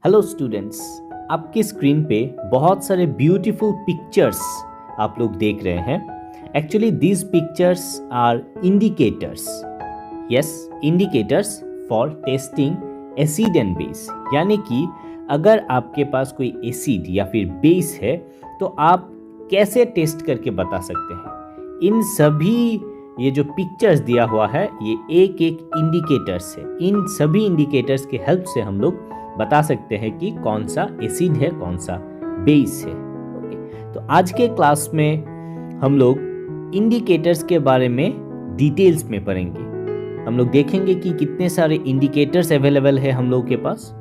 Hello students, आपकी screen पे बहुत सारे ब्यूटीफुल पिक्चर्स आप लोग देख रहे हैं। Actually these pictures are indicators, yes indicators for testing acid and base. यानी कि अगर आपके पास कोई एसिड या फिर बेस है तो आप कैसे टेस्ट करके बता सकते हैं। इन सभी ये जो पिक्चर्स दिया हुआ है ये एक एक इंडिकेटर्स है। इन सभी इंडिकेटर्स के हेल्प से हम लोग बता सकते हैं कि कौन सा एसिड है कौन सा बेस है। ओके, तो आज के क्लास में हम लोग इंडिकेटर्स के बारे में डिटेल्स में पढ़ेंगे। हम लोग देखेंगे कि कितने सारे इंडिकेटर्स अवेलेबल है हम लोग के पास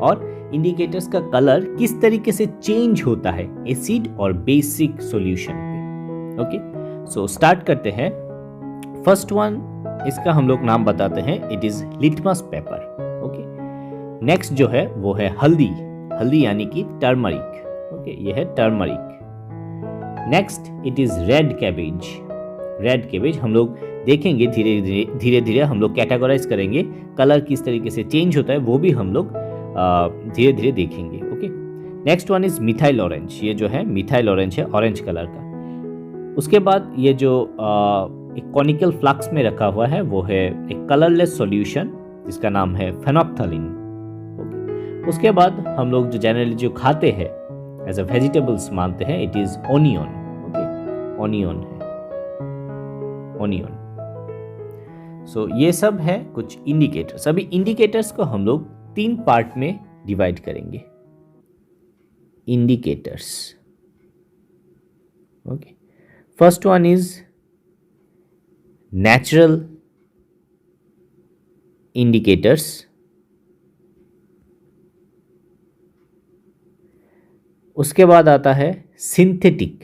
और इंडिकेटर्स का कलर किस तरीके से चेंज होता है एसिड और बेसिक सॉल्यूशन पे। ओके, सो स्टार्ट करते हैं। फर्स्ट वन, इसका हम लोग नाम बताते हैं, it is litmus paper. Okay, next जो है वो है हल्दी। हल्दी यानी कि टर्मरिक। ओके, ये है turmeric. Next it is red cabbage. Red cabbage हम लोग देखेंगे धीरे धीरे हम लोग कैटेगराइज करेंगे, कलर किस तरीके से चेंज होता है वो भी हम लोग धीरे धीरे देखेंगे। Okay, next one is methyl orange. ये जो है मिथाइल ऑरेंज है, ऑरेंज कलर का। उसके बाद ये जो एक कॉनिकल फ्लास्क में रखा हुआ है वो है एक कलरलेस सॉल्यूशन जिसका नाम है फेनोप्थलीन। उसके बाद हम लोग जो जनरली जो खाते हैं एज अ वेजिटेबल्स मानते हैं, it is onion. Okay, onion है, ओनियन। सो ये सब है कुछ इंडिकेटर्स। अभी इंडिकेटर्स को हम लोग 3 पार्ट में डिवाइड करेंगे। Indicators, okay, first one is natural indicators. उसके बाद आता है सिंथेटिक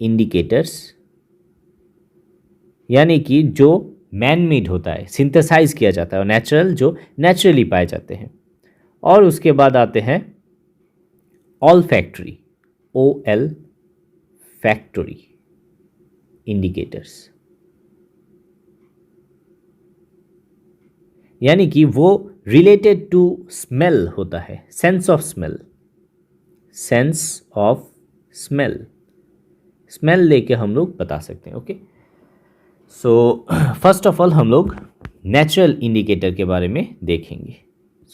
इंडिकेटर्स, यानी कि जो मैन मेड होता है, सिंथेसाइज किया जाता है, और नेचुरल जो नेचुरली पाए जाते हैं। और उसके बाद आते हैं all factory, OL factory indicators, यानी कि वो रिलेटेड टू स्मेल होता है, सेंस ऑफ स्मेल, स्मेल लेके हम लोग बता सकते हैं। Okay, so first of all हम लोग नेचुरल इंडिकेटर के बारे में देखेंगे।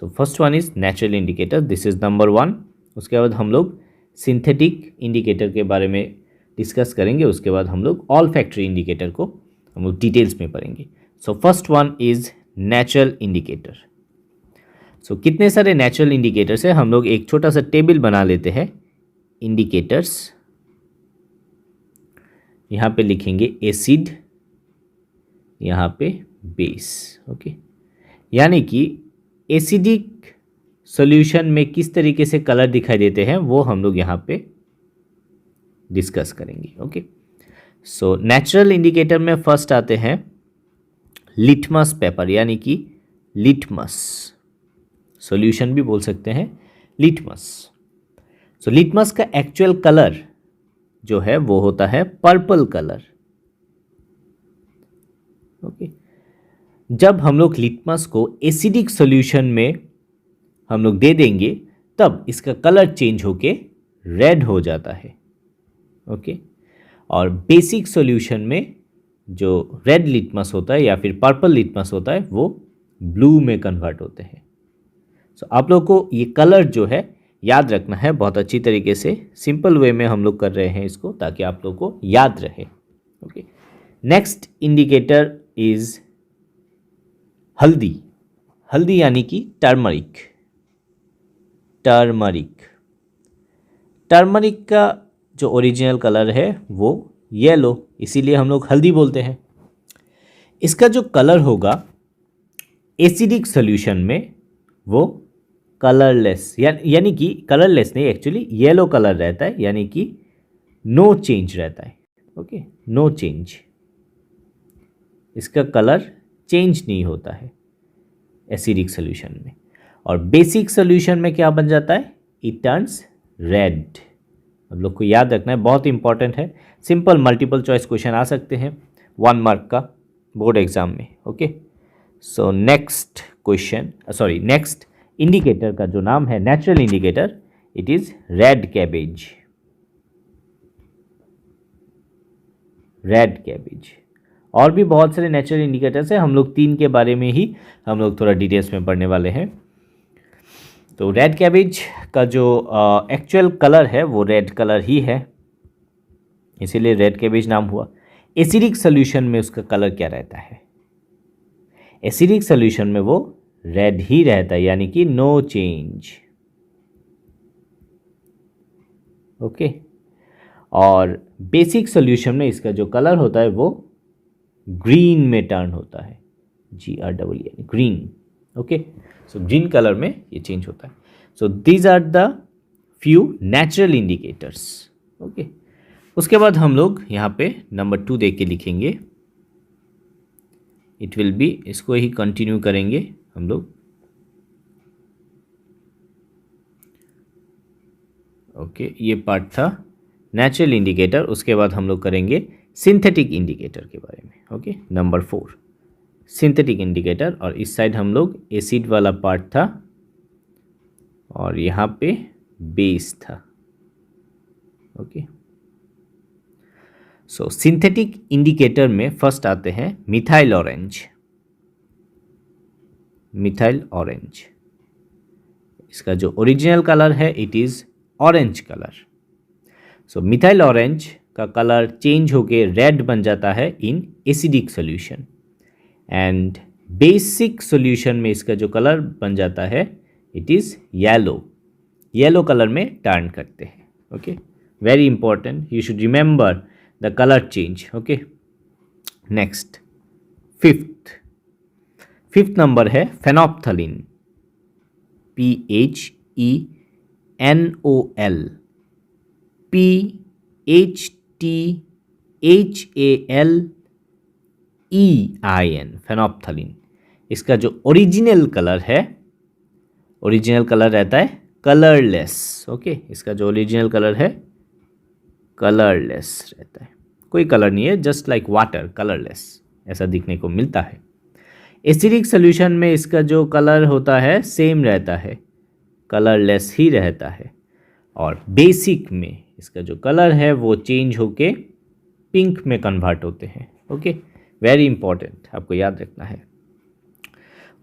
सो first one is natural indicator, this is number 1। उसके बाद हम लोग सिंथेटिक इंडिकेटर के बारे में डिस्कस करेंगे। उसके बाद हम लोग ऑल फैक्ट्री इंडिकेटर को हम लोग डिटेल्स में पढ़ेंगे। So first one is natural indicator. So कितने सारे नेचुरल इंडिकेटर्स है, हम लोग एक छोटा सा टेबल बना लेते हैं। इंडिकेटर्स, यहाँ पे लिखेंगे एसिड, यहाँ पे बेस। ओके, यानी कि एसिडिक सॉल्यूशन में किस तरीके से कलर दिखाई देते हैं वो हम लोग यहाँ पे डिस्कस करेंगे। ओके, सो नेचुरल इंडिकेटर में फर्स्ट आते हैं लिटमस पेपर, यानी कि लिटमस सॉल्यूशन भी बोल सकते हैं, लिटमस। सो लिटमस का एक्चुअल कलर जो है वो होता है पर्पल कलर। ओके, जब हम लोग लिटमस को एसिडिक सॉल्यूशन में हम लोग दे देंगे तब इसका कलर चेंज होके रेड हो जाता है। ओके, और बेसिक सॉल्यूशन में जो रेड लिटमस होता है या फिर पर्पल लिटमस होता है वो ब्लू में कन्वर्ट होते हैं। सो आप लोग को ये कलर जो है याद रखना है बहुत अच्छी तरीके से, सिंपल वे में हम लोग कर रहे हैं इसको ताकि आप लोग को याद रहे। ओके, नेक्स्ट इंडिकेटर इज हल्दी। हल्दी यानी कि टर्मरिक। टर्मरिक का जो ओरिजिनल कलर है वो येलो, इसीलिए हम लोग हल्दी बोलते हैं। इसका जो कलर होगा एसिडिक सॉल्यूशन में वो कलरलेस, यानी कि कलरलेस नहीं, एक्चुअली येलो कलर रहता है, यानी कि नो चेंज रहता है। ओके, नो चेंज, इसका कलर चेंज नहीं होता है एसिडिक सॉल्यूशन में। और बेसिक सॉल्यूशन में क्या बन जाता है, इट टर्न्स रेड। आप लोग को याद रखना है, बहुत इंपॉर्टेंट है। सिंपल मल्टीपल चॉइस क्वेश्चन आ सकते हैं 1 मार्क का बोर्ड एग्जाम में। Okay, so next question, sorry next indicator का जो नाम है natural indicator, it is red cabbage. Red cabbage. और भी बहुत सारे नेचुरल इंडिकेटर्स हैं, हम लोग 3 के बारे में ही हम लोग थोड़ा डिटेल्स में पढ़ने वाले हैं। तो रेड कैबेज का जो एक्चुअल कलर है वो रेड कलर ही है, इसीलिए रेड कैबेज नाम हुआ। एसिडिक सोल्यूशन में उसका कलर क्या रहता है? एसिडिक सोल्यूशन में वो रेड ही रहता है, यानी कि नो चेंज। ओके। और बेसिक सोल्यूशन में इसका जो कलर होता है वो ग्रीन में टर्न होता है, GREE, green. Okay, so green colour में ये चेंज होता है। So these are the few natural indicators. Okay, उसके बाद हम लोग यहाँ पे नंबर 2 देख के लिखेंगे। इट विल बी, इसको ही कंटिन्यू करेंगे हम लोग। ओके, ये पार्ट था नेचुरल इंडिकेटर। उसके बाद हम लोग करेंगे सिंथेटिक इंडिकेटर के बारे में। Okay, number 4 synthetic indicator. और इस साइड हम लोग एसिड वाला पार्ट था और यहाँ पे बेस था। ओके, सो सिंथेटिक इंडिकेटर में फर्स्ट आते हैं मिथाइल ऑरेंज। मिथाइल ऑरेंज, इसका जो ओरिजिनल कलर है it is orange colour. So methyl orange का कलर चेंज होके रेड बन जाता है in acidic solution, and basic solution में इसका जो कलर बन जाता है it is yellow. Yellow colour में टर्न करते हैं। Okay, very important, you should remember the colour change. Okay, next fifth number है फेनोप्थलीन। PHENOL, PHTHALEIN, फेनोप्थलीन। इसका जो ओरिजिनल कलर है, ओरिजिनल कलर रहता है कलरलेस। ओके, इसका जो ओरिजिनल कलर है कलरलेस रहता है, कोई कलर नहीं है, जस्ट लाइक वाटर, कलरलेस ऐसा दिखने को मिलता है। एसिडिक सोल्यूशन में इसका जो कलर होता है सेम रहता है, कलरलेस ही रहता है। और बेसिक में इसका जो कलर है वो चेंज होके पिंक में कन्वर्ट होते हैं। ओके, वेरी इंपॉर्टेंट, आपको याद रखना है।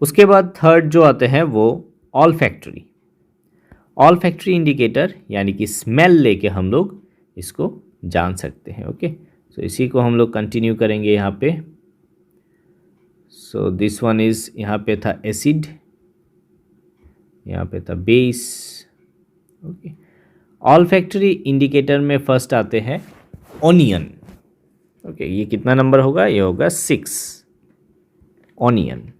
उसके बाद थर्ड जो आते हैं वो ऑल्फैक्टरी। ऑल्फैक्टरी इंडिकेटर यानी कि स्मेल लेके हम लोग इसको जान सकते हैं। ओके, सो इसी को हम लोग कंटिन्यू करेंगे यहाँ पे। सो दिस वन इज, यहाँ पे था एसिड, यहाँ पे था बेस। ओके, ऑल्फैक्टरी इंडिकेटर में फर्स्ट आते हैं ऑनियन। ओके, ये कितना नंबर होगा? ये होगा 6, ऑनियन।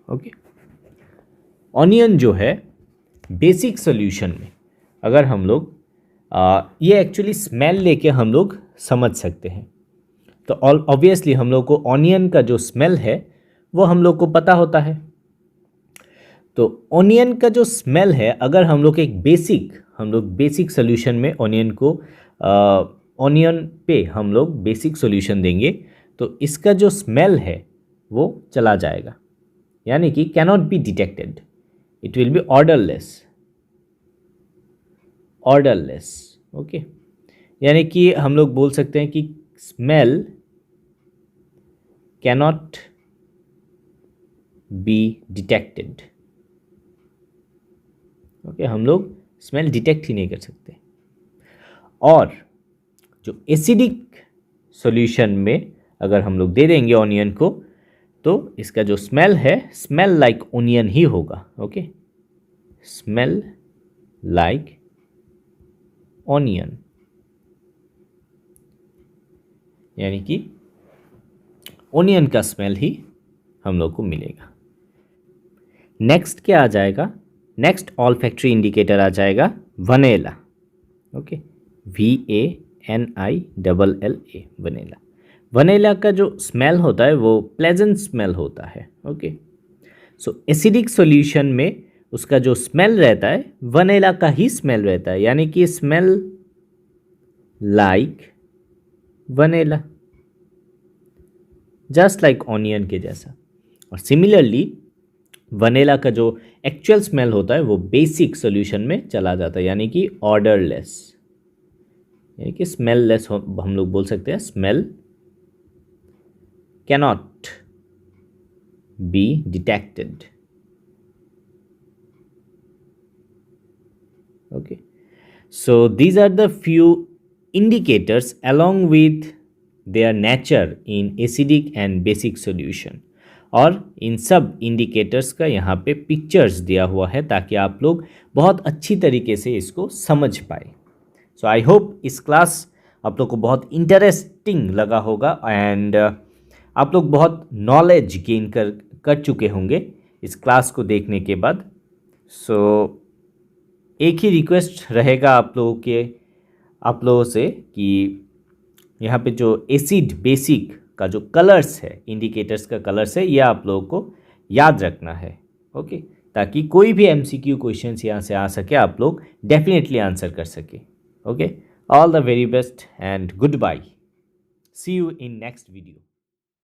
ओके, ऑनियन जो है बेसिक सोल्यूशन में अगर हम लोग ये एक्चुअली स्मेल लेके हम लोग समझ सकते हैं। तो ऑब्वियसली हम लोग को ऑनियन का जो स्मेल है वो हम लोग को पता होता है। तो ऑनियन का जो स्मेल है, अगर हम लोग बेसिक सोल्यूशन में ऑनियन पे हम लोग बेसिक सोल्यूशन देंगे तो इसका जो स्मेल है वो चला जाएगा, यानी कि cannot be detected, it will be odourless. Okay, यानी कि हम लोग बोल सकते हैं कि smell cannot be detected. Okay, हम लोग स्मेल डिटेक्ट ही नहीं कर सकते। और जो एसिडिक सॉल्यूशन में अगर हम लोग दे देंगे ऑनियन को तो इसका जो स्मेल है स्मेल लाइक ऑनियन ही होगा। ओके, स्मेल लाइक ऑनियन, यानी कि ऑनियन का स्मेल ही हम लोग को मिलेगा। नेक्स्ट क्या आ जाएगा? नेक्स्ट ऑल्फैक्टरी इंडिकेटर आ जाएगा vanilla. Okay, VANILLA, vanilla. Vanilla का जो स्मेल होता है वो प्लेजेंट स्मेल होता है। ओके, सो एसिडिक सॉल्यूशन में उसका जो स्मेल रहता है वनेला का ही स्मेल रहता है, यानी कि smell like vanilla. Just like onion के जैसा। और सिमिलरली वनीला का जो एक्चुअल स्मेल होता है वो बेसिक सॉल्यूशन में चला जाता है, यानी कि ऑर्डरलेस, यानी कि स्मेल लेस हम लोग बोल सकते हैं। Smell cannot be detected. Okay, so these are the few indicators along with their nature in acidic and basic solution। और इन सब इंडिकेटर्स का यहाँ पे पिक्चर्स दिया हुआ है ताकि आप लोग बहुत अच्छी तरीके से इसको समझ पाए। सो आई होप इस क्लास आप लोग को बहुत इंटरेस्टिंग लगा होगा एंड आप लोग बहुत नॉलेज गेन कर चुके होंगे इस क्लास को देखने के बाद। सो एक ही रिक्वेस्ट रहेगा आप लोगों से कि यहाँ पे जो एसिड बेसिक का जो कलर्स है, इंडिकेटर्स का कलर्स है, ये आप लोगों को याद रखना है। ओके, ताकि कोई भी एमसीक्यू क्वेश्चंस यहाँ से आ सके, आप लोग डेफिनेटली आंसर कर सके। Okay, all the very best and good bye, see you in next video.